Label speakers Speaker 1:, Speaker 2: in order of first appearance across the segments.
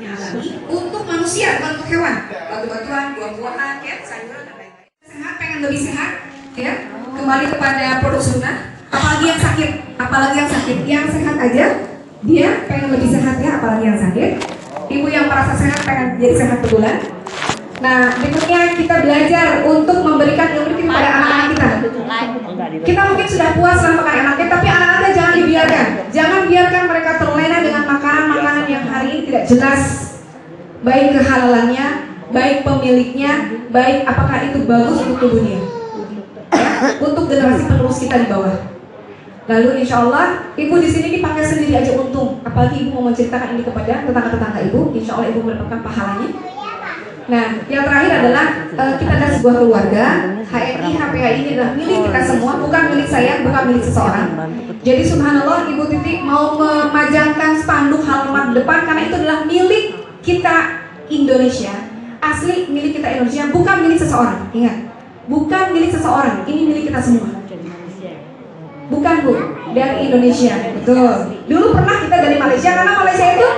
Speaker 1: alami untuk manusia, bukan untuk hewan. Batu-batuan, buah-buahan, ya, sayuran dan lain-lain. Sehat, pengen lebih sehat, ya. Kembali kepada produk sunnah. Apalagi yang sakit, yang sehat aja, dia pengen lebih sehat ya, apalagi yang sakit. Ibu yang merasa sehat pengen jadi sehat betulan. Nah, berikutnya kita belajar untuk memberikan ilmu kepada anak-anak kita. Kita mungkin sudah puas sama makan anaknya, tapi anak-anaknya jangan dibiarkan. Jangan biarkan mereka terlena dengan makanan-makanan yang hari ini tidak jelas, baik kehalalannya, baik pemiliknya, baik apakah itu bagus untuk tubuhnya. Ya, untuk generasi penerus kita di bawah. Lalu insya Allah ibu di sini dipakai sendiri aja untung. Apalagi ibu mau menceritakan ini kepada tetangga-tetangga ibu, insya Allah ibu mendapatkan pahalanya. Nah, yang terakhir adalah kita adalah sebuah keluarga. HNI, HPAI ini adalah milik kita semua, bukan milik saya, bukan milik seseorang. Jadi subhanallah Ibu Titi mau memajangkan spanduk halaman depan karena itu adalah milik kita Indonesia. Asli milik kita Indonesia, bukan milik seseorang. Ingat, bukan milik seseorang, ini milik kita semua. Bukan Bu, dari Indonesia. Betul. Dulu pernah kita dari Malaysia karena Malaysia itu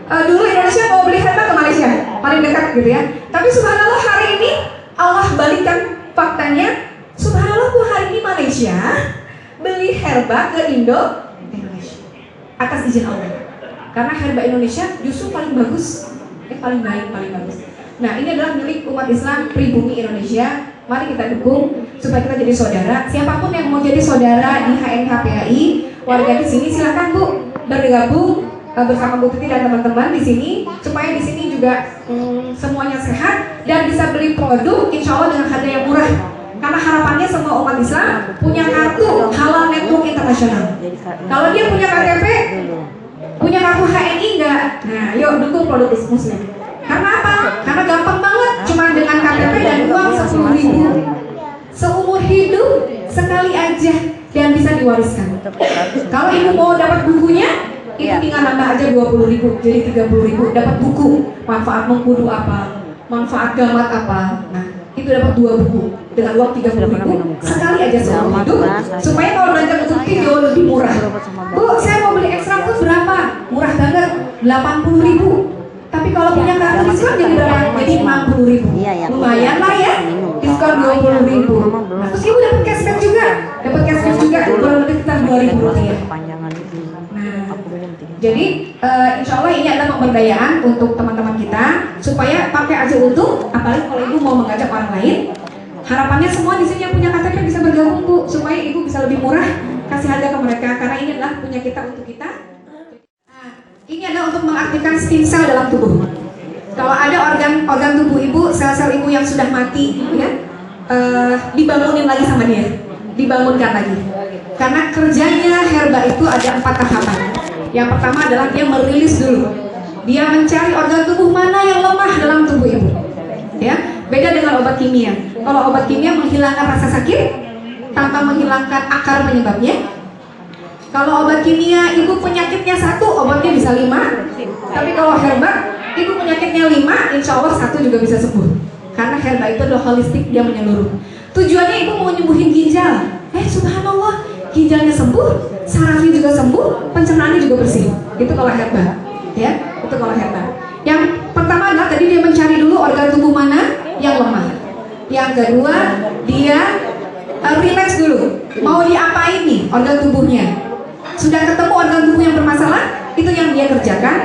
Speaker 1: dulu Indonesia mau beli herba ke Malaysia, paling dekat gitu ya. Tapi subhanallah hari ini Allah balikkan faktanya. Subhanallah Bu, hari ini Malaysia beli herba ke Indonesia atas izin Allah. Karena herba Indonesia justru paling bagus, paling baik, paling bagus. Nah, ini adalah milik umat Islam pribumi Indonesia. Mari kita dukung supaya kita jadi saudara. Siapapun yang mau jadi saudara di HNHPAI, warga di sini silakan Bu bergabung bersama Bu Titi dan teman-teman di sini supaya di sini juga semuanya sehat dan bisa beli produk insya Allah dengan harga yang murah. Karena harapannya semua umat Islam punya kartu Halal Network Internasional. Kalau dia punya KTP, punya kartu HNI enggak? Nah, yuk dukung produk Muslim. Karena apa? Karena gampang banget, cuma dengan KTP dan uang 10.000 seumur hidup sekali aja dan bisa diwariskan. Kalau ibu mau dapat bukunya, itu tinggal nambah aja 20.000 jadi 30.000 dapat buku manfaat mengkudu apa, manfaat gamat apa. Nah, itu dapat 2 buku dengan uang 30.000 sekali aja seumur hidup. Supaya kalau belanja buku jauh lebih murah. Bu, saya mau beli ekstrak tuh berapa? Murah banget, 80.000. Tapi kalau punya kartu diskon jadi berapa? Jadi 50.000. Lumayan lah ya, diskon 20.000. Nah, terus ibu dapat cashback juga, kurang lebih sekitar 2.000 rupiah. Jadi insya Allah ini adalah pemberdayaan untuk teman-teman kita supaya pakai aja untung, apalagi kalau ibu mau mengajak orang lain. Harapannya semua di sini yang punya KTP bisa bergabung Bu, supaya ibu bisa lebih murah kasih harga ke mereka karena ini adalah punya kita untuk kita. Nah, ini adalah untuk mengaktifkan stem cell dalam tubuh. Kalau ada organ tubuh ibu, sel-sel ibu yang sudah mati, ya, dibangunin lagi sama dia, dibangunkan lagi. Karena kerjanya herba itu ada 4 tahapan. Yang pertama adalah dia merilis dulu. Dia mencari organ tubuh mana yang lemah dalam tubuh ibu. Ya, beda dengan obat kimia. Kalau obat kimia menghilangkan rasa sakit tanpa menghilangkan akar penyebabnya. Kalau obat kimia ibu penyakitnya 1, obatnya bisa 5. Tapi kalau herba, ibu penyakitnya 5, insya Allah 1 juga bisa sembuh. Karena herba itu adalah holistik, dia menyeluruh. Tujuannya ibu mau nyembuhin ginjal. Subhanallah, ginjalnya sembuh, sarafnya juga sembuh, pencernaannya juga bersih. Itu kalau herba, ya, itu kalau herba. Yang pertama adalah tadi dia mencari dulu organ tubuh mana yang lemah. Yang kedua, dia relax dulu. Mau diapain nih organ tubuhnya? Sudah ketemu organ tubuh yang bermasalah, itu yang dia kerjakan.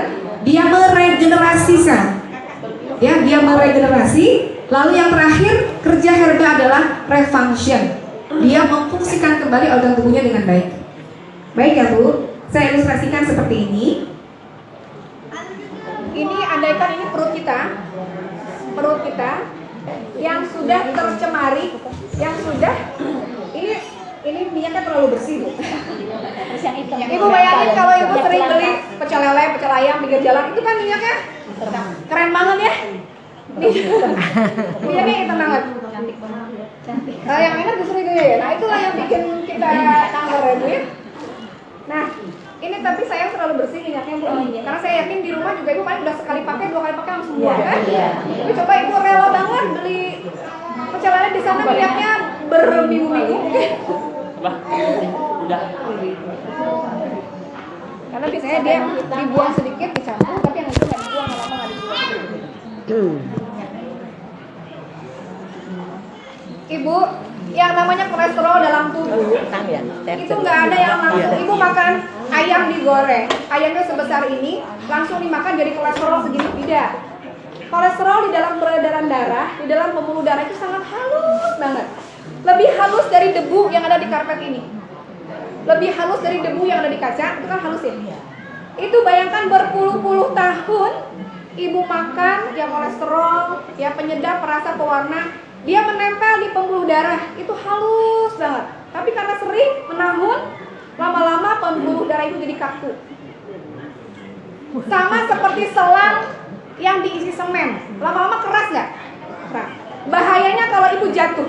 Speaker 1: Dia meregenerasi sel. Ya, dia meregenerasi. Lalu yang terakhir, kerja herba adalah refunction. Dia memfungsikan kembali organ tubuhnya dengan baik. Baik ya Bu, saya ilustrasikan seperti ini. Ini andaikan ini perut kita yang sudah tercemari, yang sudah ini minyaknya terlalu bersih Bu. Ibu bayangin kalau ibu sering beli pecel lele, pecel ayam pinggir jalan, itu kan minyaknya keren banget ya. Minyaknya hitam banget. Yang enak justru itu ya. Nah, itulah yang bikin kita tanggal ya Bu ya. Nah, ini tapi sayang terlalu bersih minyaknya Bu. Karena saya yakin di rumah juga ibu paling udah sekali pakai, 2 kali pakai langsung buang kan. Tapi coba ibu rela banget beli pecel lele di sana minyaknya berminggu-minggu. Udah. Karena biasanya dia dibuang sedikit dicampur, tapi yang itu nggak dibuang lama-lama nggak Ibu, yang namanya kolesterol dalam tubuh itu nggak ada yang langsung. Ibu makan ayam digoreng, ayamnya sebesar ini langsung dimakan jadi kolesterol segini, tidak. Kolesterol di dalam peredaran darah, di dalam pembuluh darah itu sangat halus banget. Lebih halus dari debu yang ada di karpet ini. Lebih halus dari debu yang ada di kaca, itu kan halus ya. Itu bayangkan berpuluh-puluh tahun ibu makan ya kolesterol, ya penyedap, perasa, pewarna, dia menempel di pembuluh darah, itu halus banget. Tapi karena sering menahun, lama-lama pembuluh darah itu jadi kaku. Sama seperti selang yang diisi semen, lama-lama keras nggak? Keras. Bahayanya kalau ibu jatuh,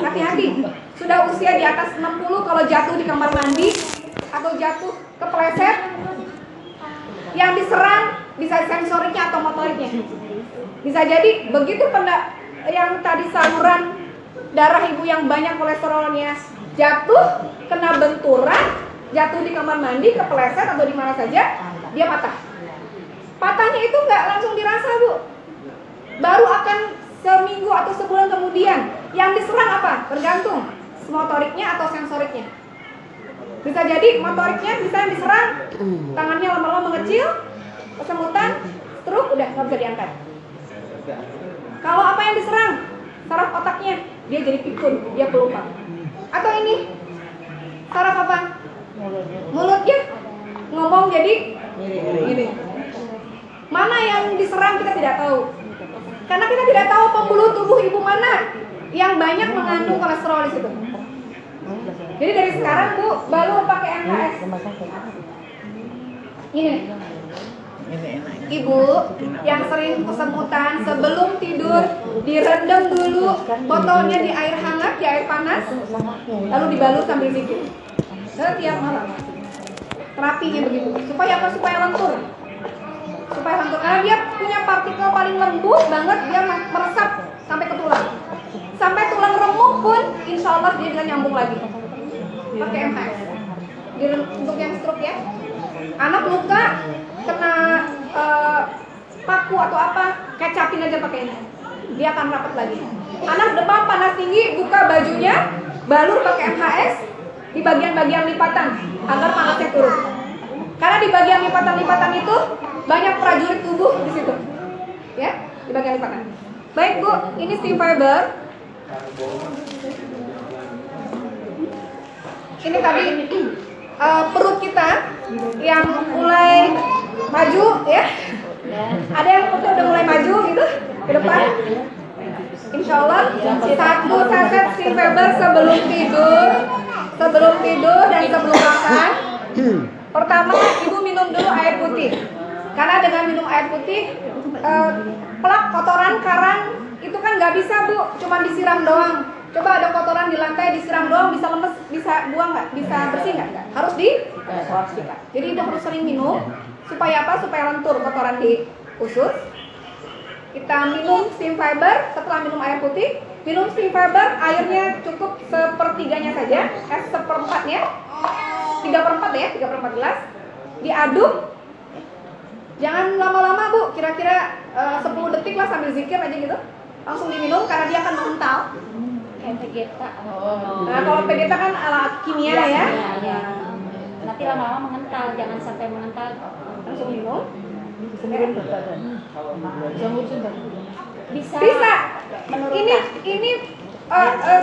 Speaker 1: hati-hati. Sudah usia di atas 60, kalau jatuh di kamar mandi atau jatuh kepleset, yang diserang bisa sensoriknya atau motoriknya. Bisa jadi begitu yang tadi saluran darah ibu yang banyak kolesterolnya jatuh, kena benturan, jatuh di kamar mandi, kepleset atau di mana saja, dia patah. Patahnya itu nggak langsung dirasa, Bu. Baru akan seminggu atau sebulan kemudian. Yang diserang apa? Tergantung motoriknya atau sensoriknya. Bisa jadi motoriknya bisa diserang, tangannya lama-lama mengecil, kesemutan, stroke, udah nggak bisa diangkat. Kalau apa yang diserang? Saraf otaknya, dia jadi pikun, dia pelupa. Atau ini, saraf apa? Mulutnya ngomong jadi gini. Mana yang diserang kita tidak tahu. Karena kita tidak tahu pembuluh tubuh ibu mana yang banyak mengandung kolesterol di situ. Jadi dari sekarang Bu, baru pakai MHS. Ini. Ibu yang sering kesemutan sebelum tidur direndam dulu botolnya di air hangat, di air panas, lalu dibalut sambil zikir. Setiap malam. Terapinya begitu. Supaya apa? Supaya lentur. Supaya lentur. Karena dia punya partikel paling lembut banget, dia meresap sampai ke tulang. Sampai tulang remuk pun, insya Allah dia bisa nyambung lagi. Pakai MHS. Untuk yang stroke ya. Anak luka kena paku atau apa, kecapin aja pakai ini. Dia akan rapat lagi. Anak demam panas tinggi, buka bajunya, balur pakai MHS di bagian-bagian lipatan agar panasnya turun. Karena di bagian lipatan-lipatan itu banyak prajurit tubuh di situ. Ya, di bagian lipatan. Baik Bu, ini steam fiber. Ini tadi perut kita yang mulai maju ya. Ada yang perutnya udah mulai maju gitu ke depan. Insya Allah 1 saset steam fiber sebelum tidur dan sebelum makan. Pertama ibu minum dulu air putih. Karena dengan minum air putih plak kotoran karang itu kan nggak bisa Bu, cuma disiram doang. Coba ada kotoran di lantai disiram doang, bisa lemes, bisa buang nggak? Bisa bersih nggak? Harus dibersihkan. Jadi itu harus sering minum. Supaya apa? Supaya lentur kotoran di usus. Kita minum steam fiber. Setelah minum air putih, minum steam fiber, airnya cukup sepertiganya saja, seperempatnya, 3/4 ya, 3/4 gelas. Diaduk. Jangan lama-lama Bu, kira-kira 10 detik lah sambil zikir aja gitu. Langsung diminum karena dia akan mengental.
Speaker 2: Kayak vegeta.
Speaker 1: Nah kalau vegeta kan ala kimia ya.
Speaker 2: Iya. Nanti lama-lama mengental, jangan sampai mengental.
Speaker 1: Langsung minum.
Speaker 2: Bisa.
Speaker 1: Bisa.
Speaker 2: Menurut
Speaker 1: Ini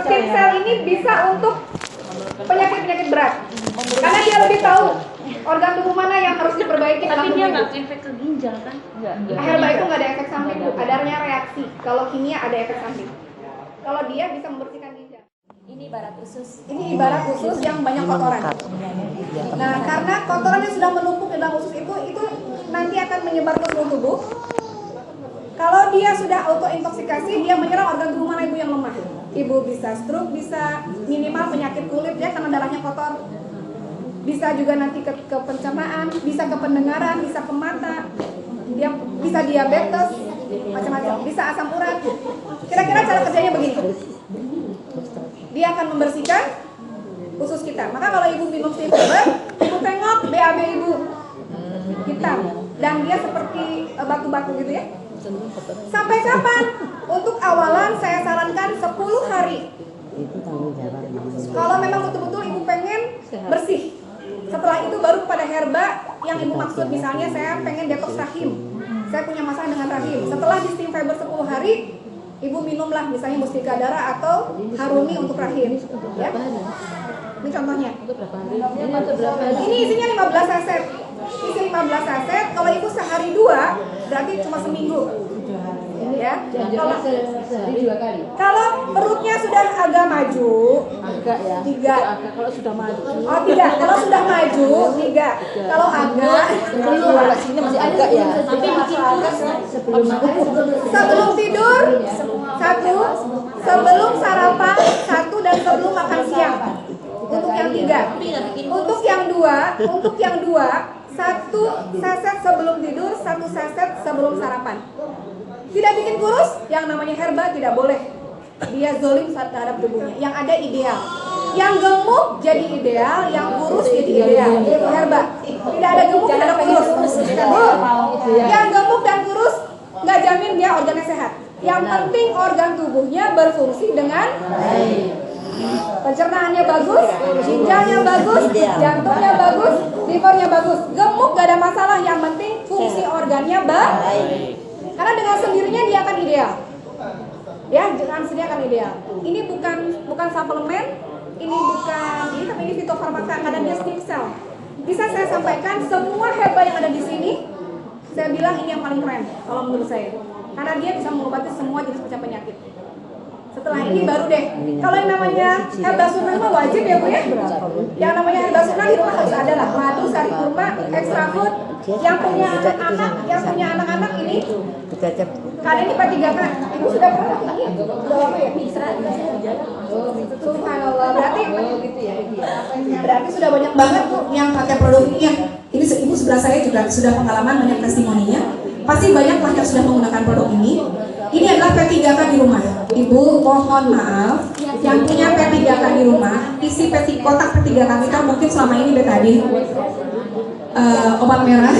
Speaker 1: stem cell ini bisa untuk penyakit-penyakit berat. Karena dia lebih tahu organ tubuh mana yang harus diperbaiki.
Speaker 2: Tapi dia nggak efek ke ginjal kan?
Speaker 1: Herba itu nggak ada efek samping, Bu. Adanya reaksi. Kalau kimia ada efek samping. Kalau dia bisa membersihkan ginjal.
Speaker 2: Ini ibarat usus.
Speaker 1: Ini ibarat usus yang banyak kotoran. Nah, karena kotoran yang sudah menumpuk di dalam usus itu nanti akan menyebar ke seluruh tubuh. Kalau dia sudah autointoxikasi, dia menyerang organ tubuh mana ibu yang lemah. Ibu bisa stroke, bisa minimal penyakit kulit ya karena darahnya kotor. Bisa juga nanti ke pencernaan, bisa ke pendengaran, bisa ke mata. Dia bisa diabetes, macam-macam. Bisa asam urat. Kira-kira cara kerjanya begini. Dia akan membersihkan usus kita. Maka kalau ibu minum steam fiber, ibu tengok BAB ibu hitam dan dia seperti batu-batu gitu ya. Sampai kapan? Untuk awalan saya sarankan 10 hari. Kalau memang betul-betul ibu pengen bersih. Setelah itu baru pada herba yang ibu maksud, misalnya saya pengen detox rahim. Saya punya masalah dengan rahim. Setelah di steam fiber 10 hari, ibu minumlah misalnya mustika darah atau harumi untuk rahim. Ya. Ini contohnya. Ini isinya 15 saset. Isi 15 saset, kalau ibu sehari 2, berarti cuma seminggu. Ya. Kalau perutnya sudah agak maju, 3.
Speaker 3: Kalau sudah maju.
Speaker 1: Oh 3. Kalau sudah maju 3. Kalau agak
Speaker 3: Belum, sini masih agak ya.
Speaker 2: Tapi bikin kurus
Speaker 1: sebelum tidur 1, sebelum sarapan 1, dan sebelum makan siang. Untuk yang 3. Untuk yang 2, 1 saset sebelum tidur, 1 saset sebelum sarapan. Tidak bikin kurus, yang namanya herba tidak boleh. Dia zolim terhadap tubuhnya. Yang ada ideal. Yang gemuk jadi ideal, yang kurus jadi ideal. Itu herba. Tidak ada gemuk, tidak ada kurus. Yang gemuk dan kurus nggak jamin dia organnya sehat. Yang penting organ tubuhnya berfungsi dengan baik. Pencernaannya bagus, ginjalnya bagus, jantungnya bagus, livernya bagus. Gemuk gak ada masalah, yang penting fungsi organnya baik. Karena dengan sendirinya dia akan ideal. Ya, dengan sendirinya akan ideal. Ini bukan suplemen, tapi ini fitofarmaka, karena dia stem cell. Bisa saya sampaikan semua herba yang ada di sini, saya bilang ini yang paling keren kalau menurut saya. Karena dia bisa mengobati semua jenis macam penyakit. Setelah ini baru deh, kalau yang namanya herba sunnah mah wajib ya Bu ya. Yang namanya herba sunnah di rumah harus ada lah. Madu, sari kurma, extra food. Yang punya anak-anak ini, karena ini P3K. Ibu sudah pernah ini? Sudah lama ya? Subhanallah, berarti sudah banyak banget Bu yang pakai produk ini. Ini ibu sebelah saya juga sudah pengalaman, banyak testimoninya. Pasti banyak lah yang sudah menggunakan produk ini. Ini adalah P3K di rumah. Ibu mohon maaf, yang punya P3K di rumah, isi kotak P3K kita mungkin selama ini betadine, obat merah,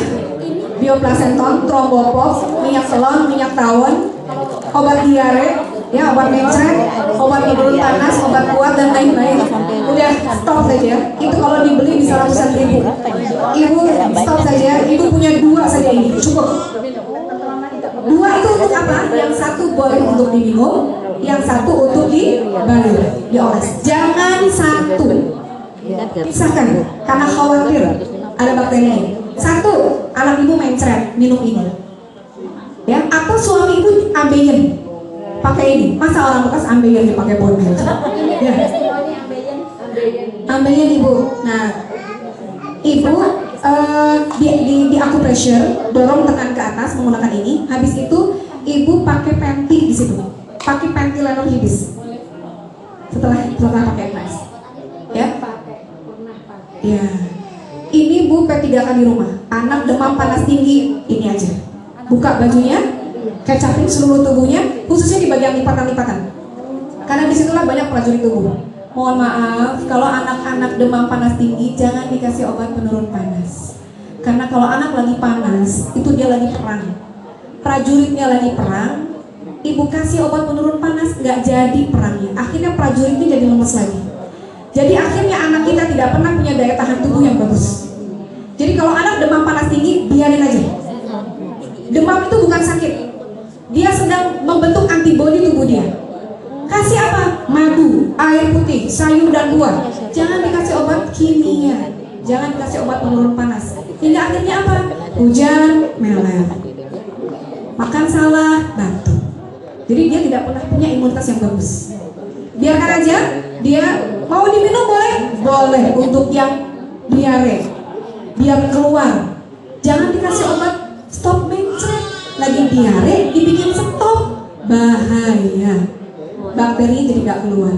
Speaker 1: bioplacenton, trombopox, minyak telon, minyak tawon, obat diare, ya obat mencret, obat tidur panas, obat kuat dan lain-lain. Udah stop saja. Itu kalau dibeli bisa ratusan ribu. Ibu stop saja. Ibu punya 2 saja ini cukup. 2 itu untuk apa? Yang 1 boleh untuk diminum, yang 1 untuk dibalur, dioles. Jangan 1. Pisahkan, karena khawatir ada bakteri. 1, anak ibu mencret, minum ini. Ya, atau suami ibu ambeien, pakai ini. Masa orang bekas ambeien dipakai bonbon? Ya. Ambeien ibu. Nah, ibu di acupressure, dorong tekan ke atas menggunakan ini. Habis itu ibu pakai panty di situ, pakai panty lenong hibis. Setelah pakai emas, ya. Ya. Ini Bu P3K di rumah. Anak demam panas tinggi, ini aja. Buka bajunya, kecapin seluruh tubuhnya, khususnya di bagian lipatan-lipatan. Karena disitulah banyak prajurit tubuh. Mohon maaf, kalau anak-anak demam panas tinggi, jangan dikasih obat penurun panas. Karena kalau anak lagi panas, itu dia lagi perang. Prajuritnya lagi perang, ibu kasih obat penurun panas, nggak jadi perangnya. Akhirnya prajuritnya jadi lemes lagi. Jadi akhirnya anak kita tidak pernah punya daya tahan tubuh yang bagus. Jadi kalau anak demam panas tinggi, biarin aja. Demam itu bukan sakit. Dia sedang membentuk antibodi tubuh dia. Kasih apa? Madu, air putih, sayur dan buah. Jangan dikasih obat kimia. Jangan dikasih obat penurun panas. Hingga akhirnya apa? Hujan, meler. Makan salah, batuk. Jadi dia tidak pernah punya imunitas yang bagus. Biarkan aja, dia mau diminum boleh? Boleh, untuk yang diare, biar keluar. Jangan dikasih obat stop mencret. Lagi diare, dibikin stop, bahaya. Bakterinya jadi nggak keluar.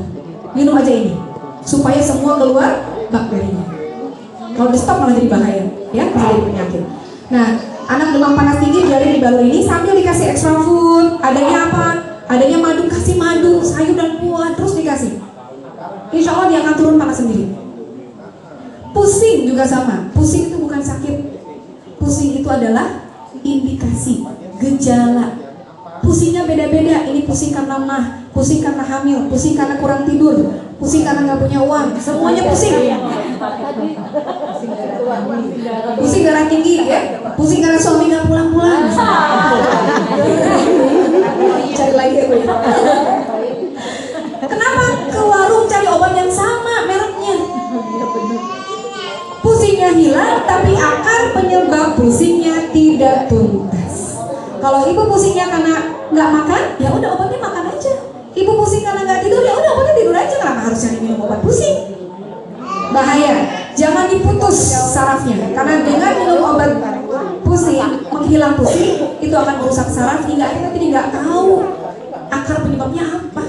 Speaker 1: Minum aja ini, supaya semua keluar bakterinya. Kalau di stop malah jadi bahaya, ya, bisa jadi penyakit. Nah, anak demam panas tinggi biarin di balur ini sambil dikasih extra food. Adanya apa? Adanya madu, kasih madu, sayur dan buah, terus dikasih. Insya Allah dia akan turun panas sendiri. Pusing juga sama. Pusing itu bukan sakit. Pusing itu adalah indikasi, gejala pusingnya beda-beda. Ini pusing karena mah, pusing karena hamil, pusing karena kurang tidur, pusing karena nggak punya uang, semuanya pusing. Pusing darah tinggi, ya, pusing karena suami nggak pulang-pulang. Cari lagi ya, Bu. Kenapa ke warung cari obat yang sama mereknya? Pusingnya hilang, tapi akar penyebab pusingnya tidak tuntas. Kalau ibu pusingnya karena nggak makan, ya udah obatnya makan aja. Ibu pusing karena nggak tidur, ya udah obatnya tidur aja. Kenapa harus cari minum obat pusing? Bahaya. Jangan diputus sarafnya, karena dengan minum obat pusing, menghilang pusing, itu akan merusak saraf hingga akhirnya tidak tahu akar penyebabnya apa.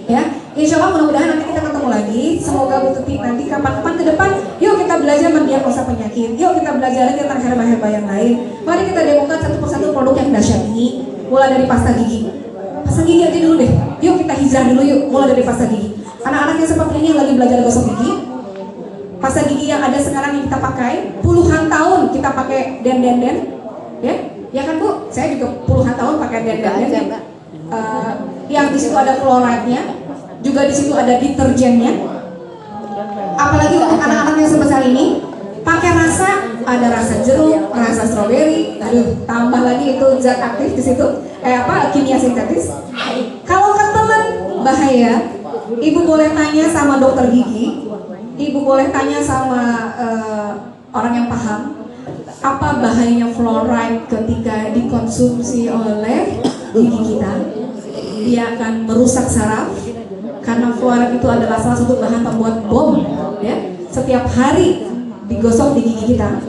Speaker 1: Ya, insya Allah mudah-mudahan nanti kita ketemu lagi. Semoga Bu Tuti nanti kapan-kapan ke depan, yuk kita belajar mendiagnosa penyakit, yuk kita belajar lagi tentang herba-herba yang lain. Mari kita demokan satu persatu produk yang dahsyat ini, mulai dari pasta gigi. Pasta gigi aja dulu deh, yuk kita hijrah dulu yuk, mulai dari pasta gigi. Anak-anak yang seperti ini yang lagi belajar gosok gigi, pasta gigi yang ada sekarang yang kita pakai, puluhan tahun kita pakai den-den-den, ya kan Bu? Saya juga puluhan tahun pakai den-den-den. Yang di situ ada fluoride-nya, juga di situ ada deterjennya. Apalagi untuk anak-anak yang sebesar ini, pakai rasa, ada rasa jeruk, rasa stroberi, aduh, tambah lagi itu zat aktif di situ, kimia sintetis. Kalau ketelan bahaya, ibu boleh tanya sama dokter gigi, ibu boleh tanya sama orang yang paham, apa bahayanya fluoride ketika dikonsumsi oleh gigi kita. Dia akan merusak saraf karena fluoride itu adalah salah satu bahan pembuat bom, ya. Setiap hari digosok di gigi kita.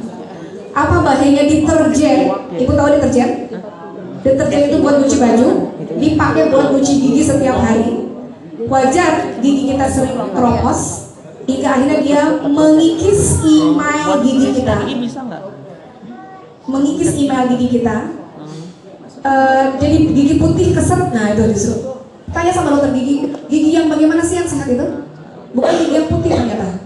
Speaker 1: Apa bahayanya deterjen? Ibu tahu deterjen? Deterjen itu buat cuci baju, dipakai buat cuci gigi setiap hari. Wajar gigi kita sering keropos hingga akhirnya dia mengikis email gigi kita. Mengikis email gigi kita. Jadi gigi putih keset, nah itu justru. Tanya sama dokter gigi, gigi yang bagaimana sih yang sehat itu? Bukan gigi yang putih ternyata,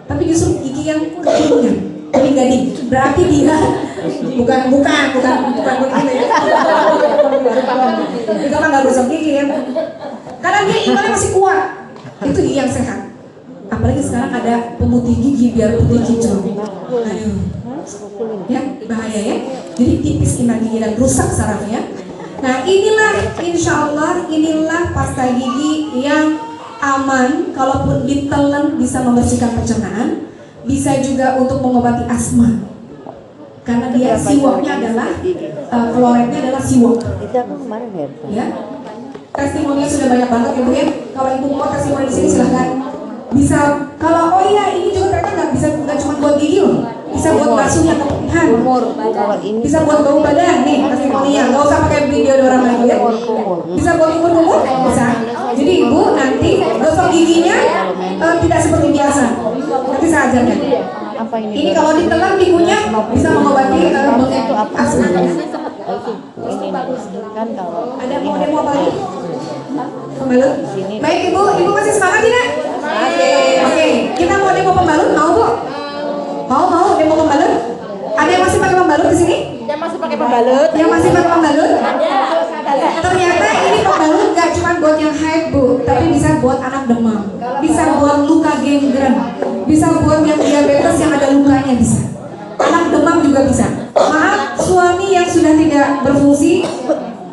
Speaker 1: tapi justru gigi yang kekuningan, kuning-gading. Berarti dia bukan begitu ya. Itu kan nggak gosok gigi ya. Karena dia imunnya masih kuat, itu gigi yang sehat. Apalagi sekarang ada pemutih gigi biar putih kinclong. Aduh. Ya, bahaya ya. Jadi tipis iman gigi dan rusak sarafnya. Nah inilah insya Allah, inilah pasta gigi yang aman. Kalaupun ditelan bisa membersihkan pencernaan, bisa juga untuk mengobati asma. Karena dia siwaknya adalah fluoride-nya adalah siwak. Ya, testimoninya sudah banyak banget ya Bu ya. Kalau ibu mau testimoni di sini silahkan. Bisa kalau oh iya ini juga ternyata nggak cuma buat gigi loh. Bisa buat basuhnya keputihan, bisa buat bau badan nih testimoninya, nggak usah pakai beli deodoran lagi ya. Bisa buat kumur-kumur, bisa. Jadi ibu nanti gosok giginya tidak seperti biasa. Nanti saya ajarkan. Ini kalau ditelan dikunyah bisa mengobati asma. Ada mau demo apa lagi? Pembalut. Baik ibu masih semangat tidak? Oke, kita mau demo pembalut, mau Bu? Mau demo pembalut? Ada yang masih pakai pembalut di sini?
Speaker 3: Yang masih pakai pembalut?
Speaker 1: Yang masih pakai pembalut?
Speaker 3: Ada.
Speaker 1: Ternyata ini pembalut nggak cuma buat yang haid Bu, tapi bisa buat anak demam, bisa buat luka gangren, bisa buat yang diabetes yang ada lukanya bisa. Anak demam juga bisa. Maaf, suami yang sudah tidak berfungsi,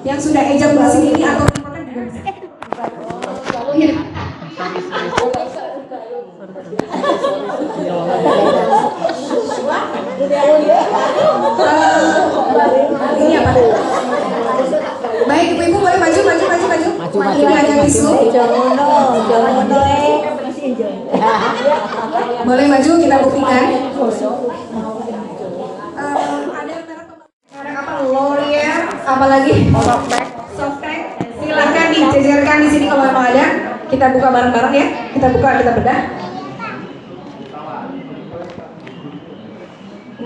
Speaker 1: yang sudah ejakulasi dini atau impoten juga bisa. Iya. Ini apa? Baik ibu-ibu boleh maju. Ini ada tisu. Boleh maju kita buktikan. Ada merek apa? L'Oreal, apalagi? Softtek. Silakan dijajarkan di sini kalau memang ada. Kita buka bareng-bareng ya. Kita bedah.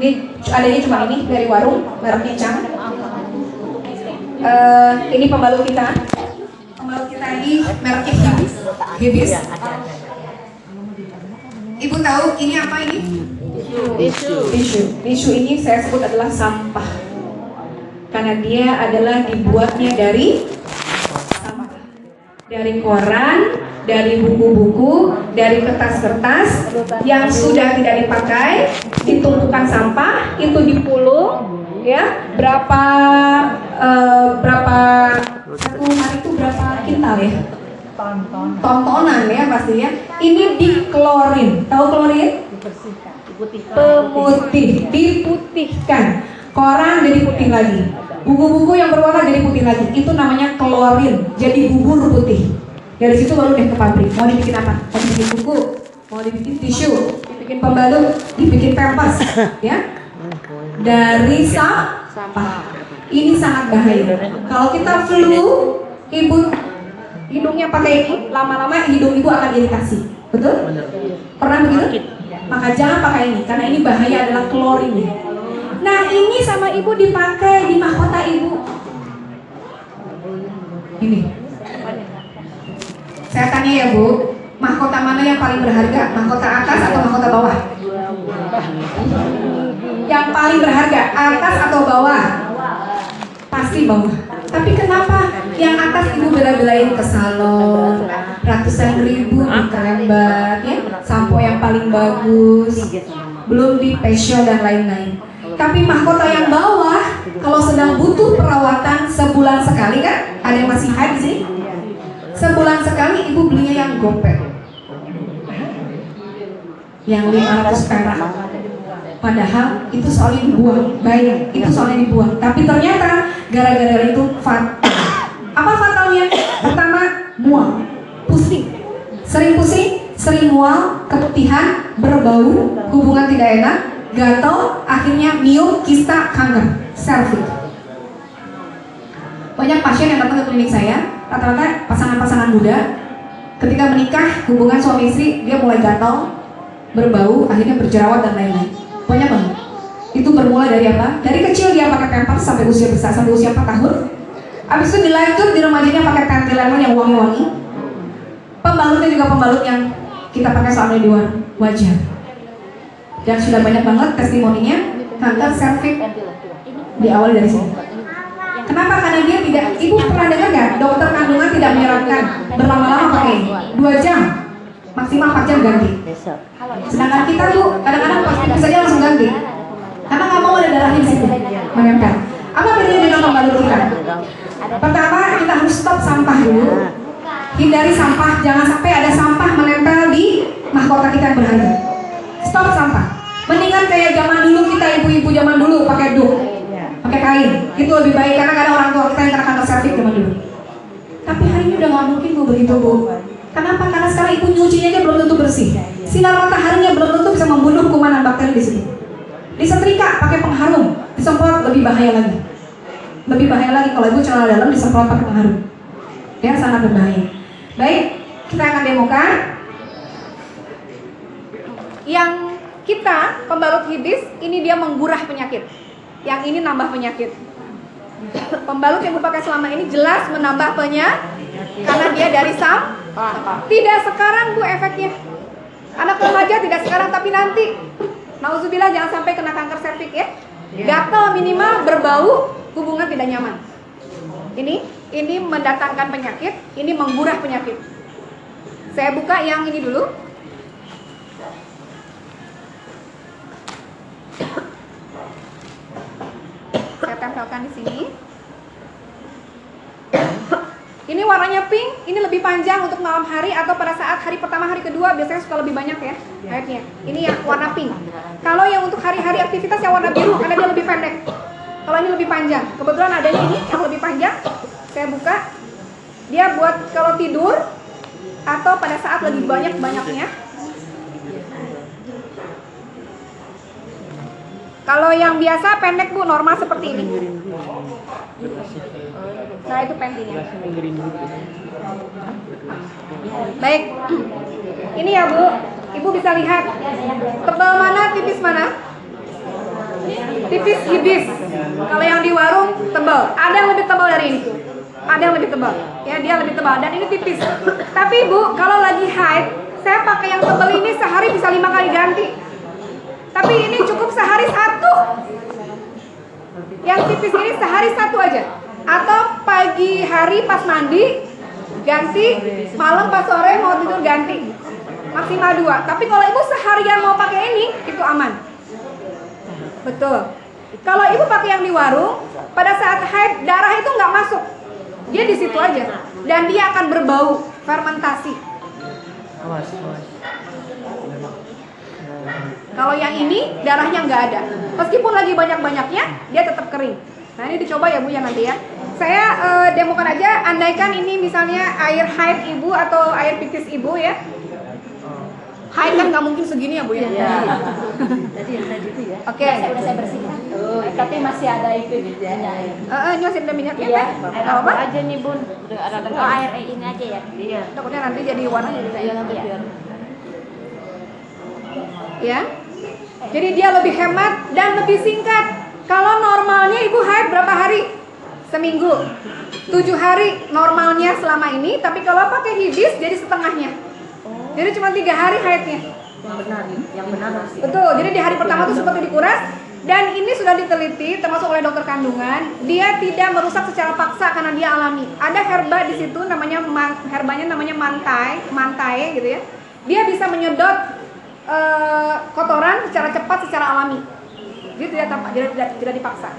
Speaker 1: Ini adanya cuma ini dari warung, mereknya Cang. Ini pembalut kita. Pembalut kita ini mereknya Hibis. Ibu tahu ini apa ini? Tisu ini saya sebut adalah sampah. Karena dia adalah dibuatnya dari sampah. Dari koran, dari buku-buku, dari kertas-kertas yang sudah tidak dipakai, ditumpukan sampah, itu dipulung, ya berapa satu hari itu berapa kintal ya? Tontonan ya pastinya. Ini diklorin, tahu klorin? Pemutih, diputihkan. Koran jadi putih lagi. Buku-buku yang berwarna jadi putih lagi. Itu namanya klorin. Jadi bubur putih. Dari situ baru deh ke pabrik. Mau dibikin apa? Mau dibikin buku, mau dibikin tisu, dibikin pembalut, dibikin pampers, ya. Dari sampah. Ini sangat bahaya. Kalau kita flu, ibu hidungnya pakai ini, lama-lama hidung ibu akan iritasi. Betul? Pernah begitu? Maka jangan pakai ini, karena ini bahaya adalah klorin. Nah, ini sama ibu dipakai di mahkota ibu. Ini. Saya tanya ya Bu, mahkota mana yang paling berharga? Mahkota atas atau mahkota bawah? Yang paling berharga, atas atau bawah? Pasti bawah. Tapi kenapa yang atas ibu bela-belain ke salon, ratusan ribu di Kelembat, ya, sampo yang paling bagus, belum di facial dan lain-lain. Tapi mahkota yang bawah, kalau sedang butuh perawatan sebulan sekali kan, ada yang masih haid sih. Sebulan sekali ibu belinya yang gopek, yang 500 perak. Padahal itu soalnya dibuang, bayang, itu soalnya dibuang. Tapi ternyata gara-gara itu fatal. Apa fatalnya? Pertama, mual, pusing, sering mual, keputihan, berbau, hubungan tidak enak, gatal, akhirnya miom, kista, kanker, cervix. Banyak pasien yang datang ke klinik saya, rata-rata pasangan-pasangan muda, ketika menikah, hubungan suami istri, dia mulai gatal, berbau, akhirnya berjerawat dan lain-lain. Banyak banget. Itu bermula dari apa? Dari kecil dia pakai pampers sampai usia besar, sampai usia 4 tahun. Habis itu dilanjut di remajanya pakai panty lemon yang wangi-wangi. Pembalutnya juga pembalut yang kita pakai soalnya di wajah. Dan sudah banyak banget testimoninya kanker cervix diawali dari sini. Kenapa? Karena dia tidak, ibu pernah dengar nggak? Dokter kandungan tidak menyarankan berlama-lama pakai 2 jam, maksimal 4 jam ganti. Sedangkan kita tuh kadang-kadang pas tipis saja langsung ganti, karena nggak mau ada darahnya di situ menempel. Apa bedanya dengan pembalut kita? Pertama, kita harus stop sampah dulu. Hindari sampah, jangan sampai ada sampah menempel di mahkota kita yang berharga. Stop sampah. Mendingan kayak zaman dulu, kita ibu-ibu zaman dulu pakai duk, pakai kain. Itu lebih baik karena kadang orang tua kita yang kena kanker cervix zaman dulu. Tapi hari ini udah nggak mungkin Bu begitu Bu. Kenapa? Karena sekarang ibu nyucinya aja belum tentu bersih. Sinar mataharinya belum tentu bisa membunuh kuman dan bakteri di situ. Disetrika pakai pengharum, disemprot lebih bahaya lagi. Lebih bahaya lagi kalau ibu celana dalam disemprot pakai pengharum. Ya, sangat berbahaya. Baik, kita akan demokan. Yang kita pembalut hibis ini dia menggurah penyakit. Yang ini nambah penyakit. Pembalut yang ibu pakai selama ini jelas menambah penyakit karena dia dari sampah. Tidak sekarang Bu efeknya. Anak remaja tidak sekarang tapi nanti. Nauzubillah jangan sampai kena kanker cervix ya. Gatal minimal, berbau, hubungan tidak nyaman. Ini mendatangkan penyakit, ini menggurah penyakit. Saya buka yang ini dulu. Saya tempelkan di sini. Ini warnanya pink, ini lebih panjang untuk malam hari atau pada saat hari pertama, hari kedua biasanya suka lebih banyak ya haidnya. Ini yang warna pink. Kalau yang untuk hari-hari aktivitas yang warna biru karena dia lebih pendek. Kalau ini lebih panjang. Kebetulan adanya ini yang lebih panjang. Saya buka. Dia buat kalau tidur atau pada saat lagi banyak-banyaknya. Kalau yang biasa pendek Bu, normal seperti ini. Nah itu pentingnya. Baik, ini ya Bu, Ibu bisa lihat tebal mana, tipis mana? Tipis hibis. Kalau yang di warung tebal, ada yang lebih tebal dari ini. Ada yang lebih tebal, ya dia lebih tebal dan ini tipis. Tapi Bu, kalau lagi haid, saya pakai yang tebal ini sehari bisa 5 kali ganti. Tapi ini cukup sehari 1. Yang tipis ini sehari satu aja. Atau pagi hari pas mandi ganti, malam pas sore mau tidur ganti. Maksimal 2. Tapi kalau ibu seharian mau pakai ini, itu aman. Betul. Kalau ibu pakai yang di warung, pada saat haid darah itu nggak masuk, dia di situ aja, dan dia akan berbau fermentasi. Kalau yang ini darahnya nggak ada, meskipun lagi banyak-banyaknya, dia tetap kering. Nah ini dicoba ya Bu ya nanti ya. Saya demokan aja, andaikan ini misalnya air haid ibu atau air pipis ibu ya. Haid kan nggak mungkin segini ya Bu ya.
Speaker 2: Tadi yang tadi itu ya.
Speaker 1: Oke.
Speaker 2: Udah saya bersihkan. Tapi masih ada itu minyak.
Speaker 1: Ini masih ada minyaknya
Speaker 2: Iya.
Speaker 1: Teh?
Speaker 2: Air
Speaker 1: Apa?
Speaker 2: aja nih Bun. Oh, air ini aja ya. Iya.
Speaker 1: Takutnya nanti jadi warna jadi kayak
Speaker 2: nanti
Speaker 1: gitu.
Speaker 2: biar.
Speaker 1: Ya. Jadi dia lebih hemat dan lebih singkat. Kalau normalnya ibu haid berapa hari? Seminggu. 7 hari normalnya selama ini, tapi kalau pakai hibis jadi setengahnya. Jadi cuma 3 hari haidnya.
Speaker 2: Yang benar harus.
Speaker 1: Betul. Jadi di hari pertama tuh seperti dikuras, dan ini sudah diteliti termasuk oleh dokter kandungan, dia tidak merusak secara paksa karena dia alami. Ada herba di situ namanya herbanya namanya mantai gitu ya. Dia bisa menyedot kotoran secara cepat secara alami. Dia tidak dipaksa.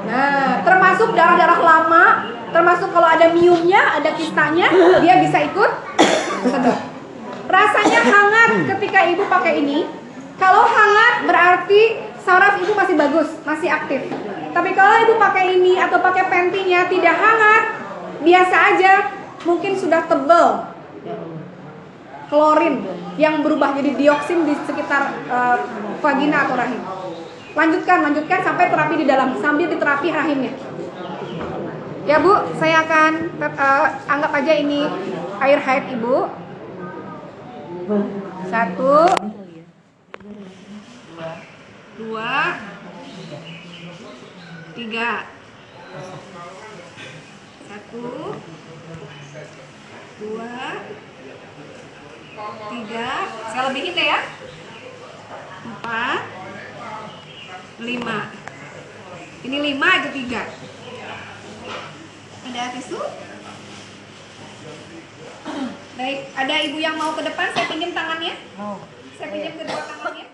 Speaker 1: Nah, termasuk darah-darah lama, termasuk kalau ada miumnya, ada kistanya, dia bisa ikut sedot. Rasanya hangat ketika ibu pakai ini. Kalau hangat berarti saraf ibu masih bagus, masih aktif. Tapi kalau ibu pakai ini atau pakai pantinya tidak hangat, biasa aja, mungkin sudah tebal klorin yang berubah jadi dioksin di sekitar vagina atau rahim. Lanjutkan sampai terapi di dalam, sambil diterapi rahimnya. Ya Bu, saya akan anggap aja ini air haid ibu. 1, 2, 3. 1, 2, 3. Saya lebihin deh ya. 4, 5. Ini 5 itu 3. Ada tisu? Baik, ada ibu yang mau ke depan, saya pinjam tangannya. Saya pinjam kedua tangannya.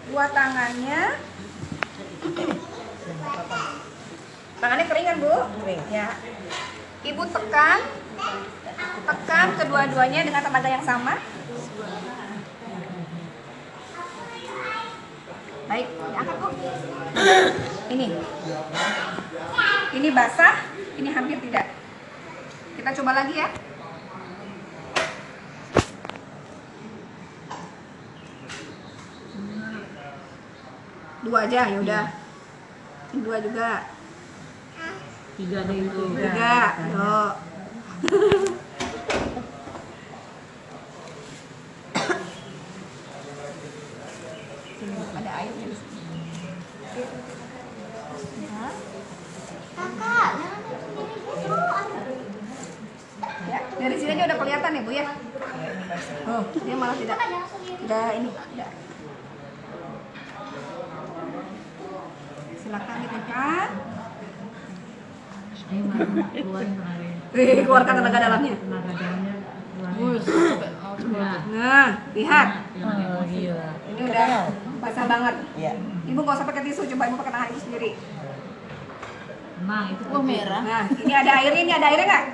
Speaker 1: Dua tangannya. Tangannya kering kan Bu? Kering. Ya. Ibu tekan kedua-duanya dengan tenaga yang sama. Baik, diangkat Bu. Ini basah, ini hampir tidak. Kita coba lagi ya. Dua aja, ya udah. Ini 2 juga.
Speaker 3: 3 deh itu.
Speaker 1: 3. Tuh. Ada airnya di sini.
Speaker 2: Kakak, jangan ini gitu.
Speaker 1: Ya, dari sini aja udah kelihatan ya Bu ya. Oh, dia malah tidak ini. Tidak. Silakan ditekan. Keluarkan tenaga dalamnya. Nah, lihat. Ini udah basah banget. Ibu nggak usah pakai tisu, coba ibu pakai tangan ibu sendiri.
Speaker 3: Nah, itu merah.
Speaker 1: Nah, ini ada airnya nggak?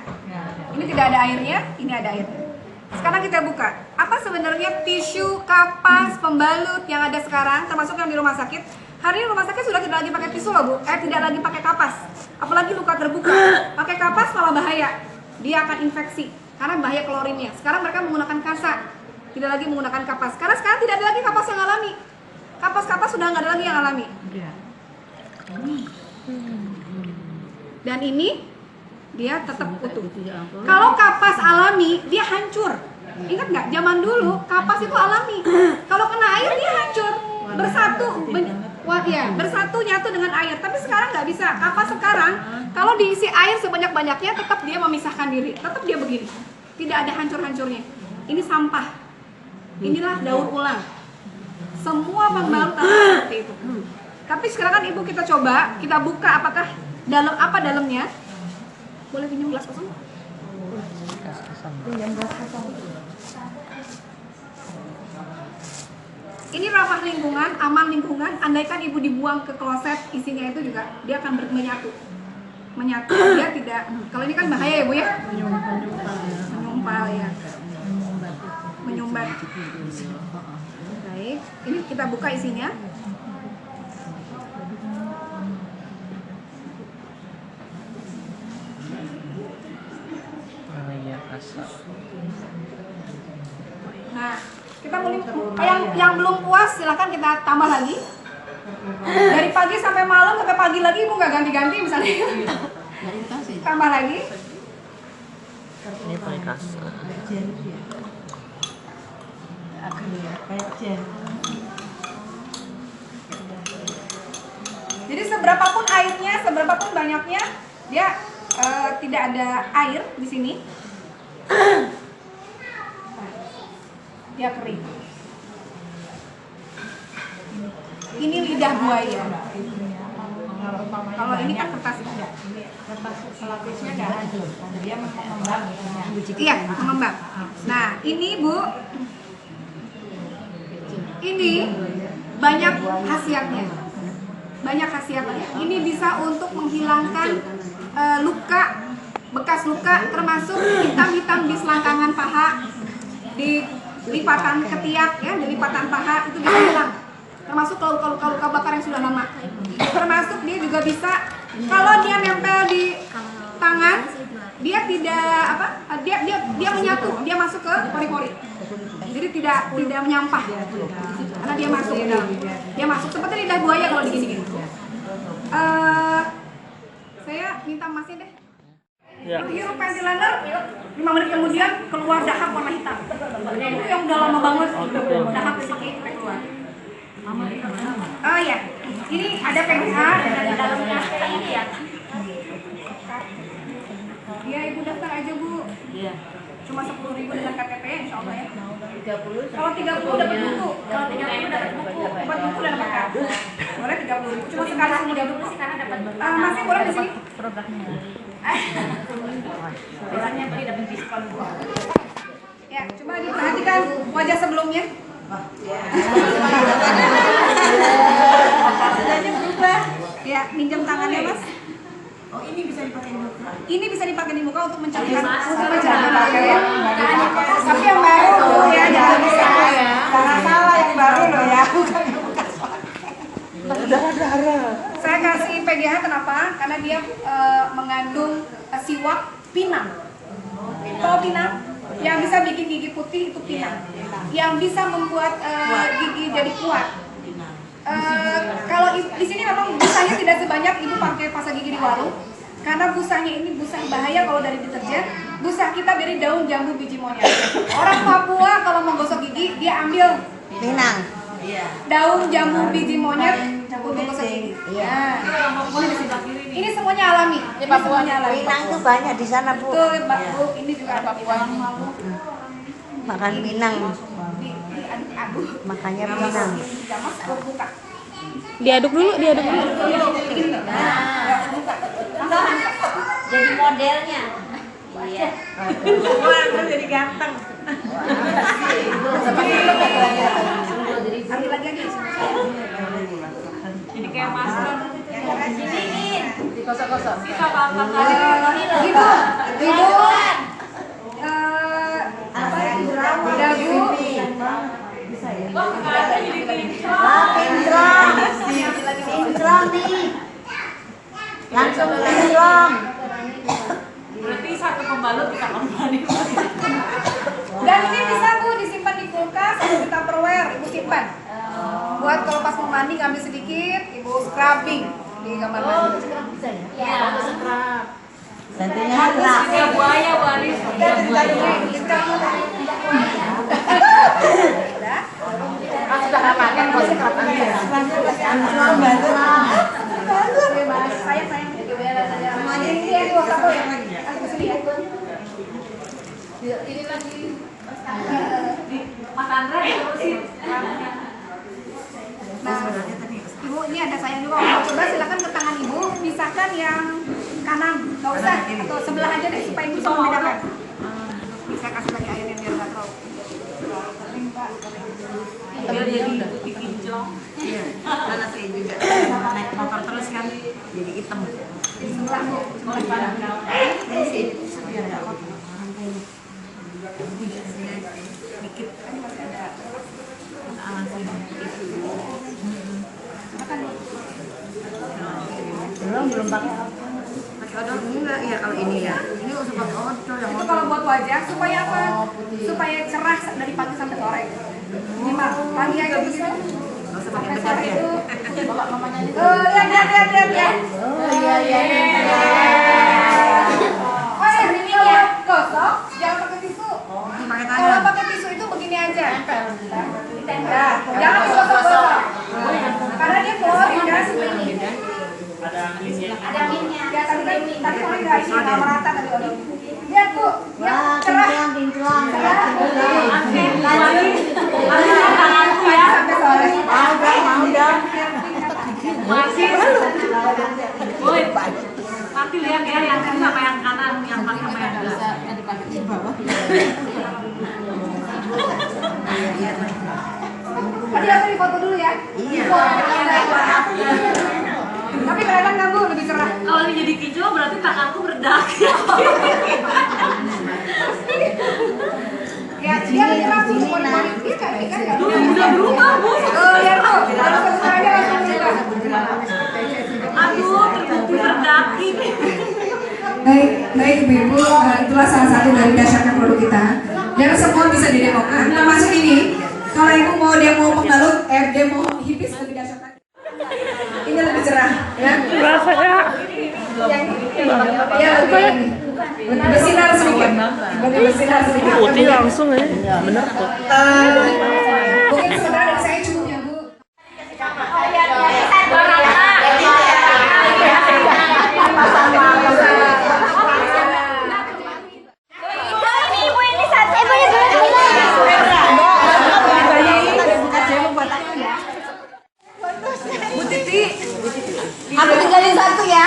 Speaker 1: Ini tidak ada airnya, ini ada airnya. Sekarang kita buka. Apa sebenarnya tisu, kapas, pembalut yang ada sekarang, termasuk yang di rumah sakit? Hari ini rumah sakit sudah tidak lagi pakai tisu loh Bu, tidak lagi pakai kapas. Apalagi luka terbuka. Pakai kapas malah bahaya. Dia akan infeksi karena bahaya klorinnya. Sekarang mereka menggunakan kasa, tidak lagi menggunakan kapas. Karena sekarang tidak ada lagi kapas yang alami. Kapas-kapas sudah nggak ada lagi yang alami. Dan ini dia tetap utuh. Kalau kapas alami, dia hancur. Ingat nggak? Zaman dulu kapas itu alami. Kalau kena air dia hancur, bersatu nyatu dengan air. Tapi sekarang nggak bisa. Kapas sekarang kalau diisi air sebanyak-banyaknya, tetap dia memisahkan diri. Tetap dia begini. Tidak ada hancur-hancurnya. Ini sampah. Inilah daur ulang. Semua pembalut seperti itu. Tapi sekarang kan ibu kita coba, kita buka apakah dalamnya. Boleh pinjam gelas kosong? Pinjam gelas kosong. Ini ramah lingkungan, aman lingkungan. Andaikan ibu dibuang ke kloset, isinya itu juga dia akan menyatu. Dia tidak. Kalau ini kan bahaya ya bu ya. Menyumpal ya. Menyumbat. Baik, ini kita buka isinya. Nah, kita mulai yang belum puas silahkan kita tambah lagi. Dari pagi sampai malam sampai pagi lagi ibu nggak ganti-ganti misalnya. Tambah lagi.
Speaker 4: Ini pakai kasa.
Speaker 1: Jadi seberapapun airnya, seberapapun banyaknya, dia tidak ada air di sini. Dia kering. Ini lidah buaya. Kalau ini kan kertas tidak. Kertas lapisnya nggak ada. Dia mengembang. Iya, mengembang. Nah, ini bu, ini banyak khasiatnya. Banyak khasiatnya. Ini bisa untuk menghilangkan luka, bekas luka, termasuk hitam-hitam di selangkangan paha, di lipatan ketiak, ya, di lipatan paha itu bisa hilang. Termasuk kalau luka bakar yang sudah lama. Termasuk dia juga bisa kalau dia nempel di tangan, dia tidak apa? Dia menyatu, dia masuk ke pori-pori. Jadi tidak menyampah. Karena dia masuk ke dalam. Dia masuk seperti lidah buaya kalau digini-gini. Saya minta masnya deh. Hirup ventilator, 5 menit kemudian keluar dahak warna hitam. Itu yang udah lama banget dahak sedikit keluar. Oh iya, ini ada PPH dan di dalamnya ini ya. Iya ibu daftar aja bu. Iya. Cuma 10.000 dengan KTP, insya Allah ya. 30. Kalau 30 dapat buku, kalau 30 dapat buku, dapat buku dan dapat kartu. Boleh 30.000. Cuma sekali 30 sekarang dapat. Masih boleh di sini. Produknya. Biasanya beli dapat diskon. Ya, coba diperhatikan wajah sebelumnya. Wajahnya berubah. Ya, minjam tangannya mas. Oh ini bisa dipakai di muka? Ini bisa dipakai di muka untuk mencairkan ya. Tapi yang baru loh ya, jangan salah ya. Jangan salah yang baru loh ya. Saya kasih PGH kenapa? Karena dia mengandung siwak pinang. Tahu pinang? Yang bisa bikin gigi putih itu pinang. Yang bisa membuat gigi jadi kuat. Kalau di sini memang busanya tidak sebanyak ibu pakai pasta gigi di warung, karena busanya ini busa bahaya kalau dari deterjen. Busa kita dari daun jambu biji monyet. Orang Papua kalau mau gosok gigi dia ambil pinang, daun jambu biji monyet untuk gosok gigi. Ya, ini semuanya alami.
Speaker 5: Pinang itu banyak di sana bu.
Speaker 1: Betul, Bu. Ini juga ada Papua.
Speaker 5: Makan pinang. Makanya pinang.
Speaker 6: Diaduk dulu.
Speaker 2: Jadi modelnya. Iya.
Speaker 5: Orang jadi ganteng.
Speaker 1: Ambil lagi aja.
Speaker 3: Jadi kayak masker.
Speaker 2: Siniin.
Speaker 3: Dikosok-kosok.
Speaker 2: Bisa apa-apa kali.
Speaker 1: Ibu. Dagu.
Speaker 5: Pinjam nih. Langsung pinjam.
Speaker 3: Berarti satu pembalut bisa kembali.
Speaker 1: Dan ini bisa bu disimpan di kulkas atau di Tupperware, ibu simpan. Buat kalau pas mau mandi ngambil sedikit, ibu scrubbing di kamar mandi.
Speaker 2: Iya, untuk scrub.
Speaker 5: Tentunya lah.
Speaker 3: Lidah buaya waris.
Speaker 1: Sudah pakai sayang. Semuanya ini ya di WhatsApp ya. Aku sini ya. Ini lagi
Speaker 3: Mas Andra terusin.
Speaker 1: yang juga mau coba silakan ke tangan ibu, pisahkan yang kanan, nggak usah atau sebelah aja deh supaya ibu bisa membedakan. Bisa kasih lagi airnya biar nggak terlalu.
Speaker 3: Biar jadi putih kinclong.
Speaker 5: Iya, karena saya juga naik motor terus kan jadi hitam.
Speaker 1: Sebelah bu, sebelah kanan.
Speaker 5: Ini sih biar nggak kotor. Dikit. Belum pakai odol enggak ya kalau ini ya. Ini usah pakai odol yang
Speaker 1: Itu kalau buat wajah supaya apa? Supaya cerah dari pagi sampai sore. Ini mah pagi aja begitu.
Speaker 5: nggak usah pakai
Speaker 1: Sampai
Speaker 5: bedak
Speaker 1: sore
Speaker 5: ya.
Speaker 1: itu. Lihat.
Speaker 5: Oh iya.
Speaker 1: Oh ya, ini kalau gosok jangan pakai tisu.
Speaker 5: Pakai
Speaker 1: Kalau
Speaker 5: tangan.
Speaker 1: pakai tisu itu begini aja. Nah, jangan digosok-gosok. Karena dia klorin kan.
Speaker 2: Ada minyak.
Speaker 1: Ya tadi kan nggak ini nggak merata tadi odol. Lihat bu, ya cerah.
Speaker 5: Kinclong.
Speaker 3: Tanganku ya.
Speaker 1: Sampai sore.
Speaker 5: Mau dong.
Speaker 3: Masih. Woi. Nanti lihat ya yang kiri sama yang kanan, yang paling sama yang bisa dipakai di bawah.
Speaker 1: Tadi aku di foto dulu ya.
Speaker 5: Iya.
Speaker 1: Tapi kelihatan nggak bu lebih cerah.
Speaker 3: Kalau ini jadi kinclong berarti tanganku berdak.
Speaker 1: Ya dia lebih langsung kulit dia kan nggak.
Speaker 3: Udah berubah, Bu.
Speaker 1: Lihat tuh, harus sebentar aja langsung berubah.
Speaker 3: Aduh, terbukti berdak ini.
Speaker 1: Baik ibu-ibu, itulah salah satu dari dahsyatnya produk kita. Dan semua bisa didemokan. Termasuk ini, kalau ibu mau demo pembalut, demo hipis lebih dahsyat lagi. Ini lebih cerah, ya.
Speaker 4: Rasanya
Speaker 1: Yang ini, ya lebih bersinar sedikit. Lebih bersinar sedikit.
Speaker 4: putih langsung ya. Bener tuh.
Speaker 1: Mungkin sebenarnya dari saya cukup ya bu.
Speaker 5: Aku tinggalin satu ya.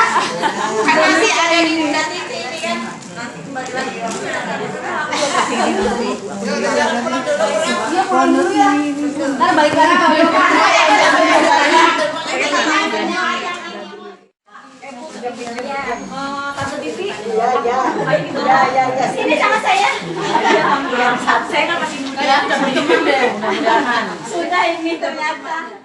Speaker 5: Kan masih ada di Bunda Titi ini kan. Nanti kembali lagi. Iya, pulang dulu ya. Ntar balik lagi ke rumah.
Speaker 3: Tante Titi.
Speaker 5: Ya.
Speaker 2: Ini sama saya.
Speaker 3: Saya kan masih muda. Teman-teman deh. Mudah-mudahan.
Speaker 2: Sudah ini ternyata.